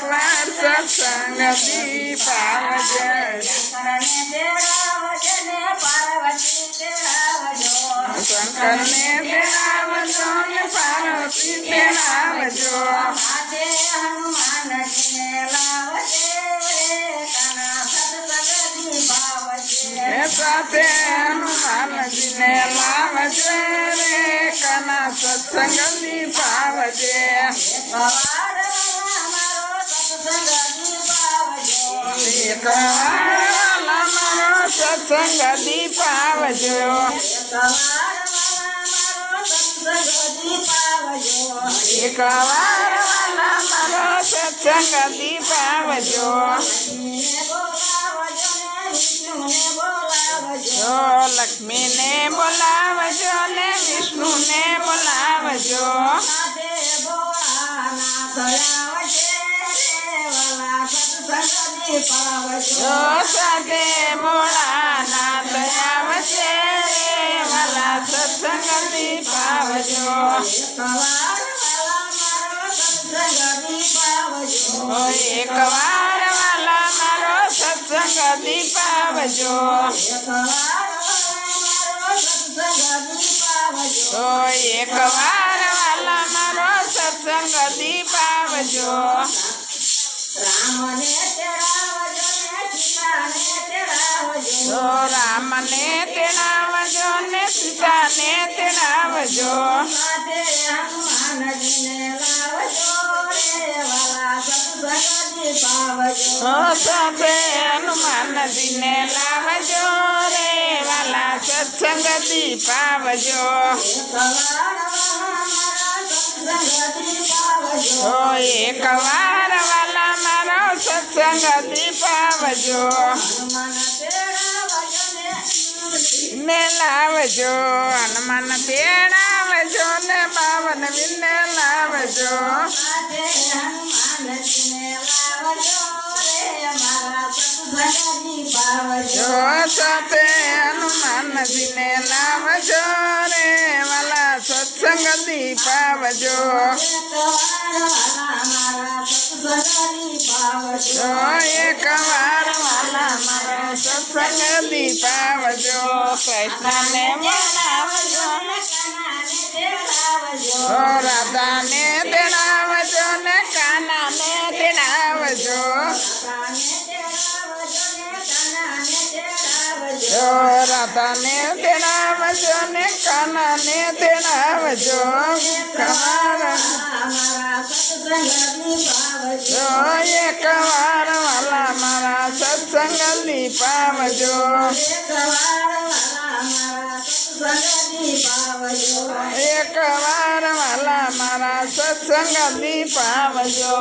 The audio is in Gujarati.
એકવાર સત્સંગ દીપાવજો. શંકરને તેડાવજો ને પાર્વતી તેડાવજો. શંકરને તેડાવજો ને પાર્વતી તેડાવજો. હાથે હનુમાનજીને લાવજે કાના સત્સંગ દીપાવજે. સાથે હનુમાનજીને લાવજે રે કાના સત્સંગ દીપાવજે. એકવાર મારો સત્સંગ દીપાવજો. એકવાર મારો સત્સંગ દીપાવજો. એકવાર મારો સત્સંગ દીપાવજો. જો લક્ષ્મીને બોલાવજો ને વિષ્ણુને બોલાવજો. જો સાથે ભોળાનાથ આવશે રે વાલા સત્સંગ દીપાવજો. એકવાર વાલા મારો સત્સંગ દીપાવજો. એકવાર વાલા મારો સત્સંગ દીપાવજો. રામને તેડાવજો ને સીતાને તેડાવજો. સાથે હનુમાનજીને લાવજો રે વાલા સત્સંગ દીપાવજો. એકવાર વાલા મારો સત્સંગ દીપાવજો. ને લાવજો હનુમાન તેડાવજો ને બાવન વિને લાવજો. સાથે હનુમાનજીને લાવજો રે વાલા સત્સંગ દીપાવજો. એકવાર વાલા મારો સત્સંગ દીપાવજો. કૃષ્ણને બોલાવજો ને રાધાને તેડાવજો ને કાનાને તેડાવજો. રાધાને તેડાવજો ને કાનાને તેડાવજો. એકવાર વાલા મારા સત્સંગ દીપાવજો. એકવાર વાલા મારા સત્સંગ દીપાવજો.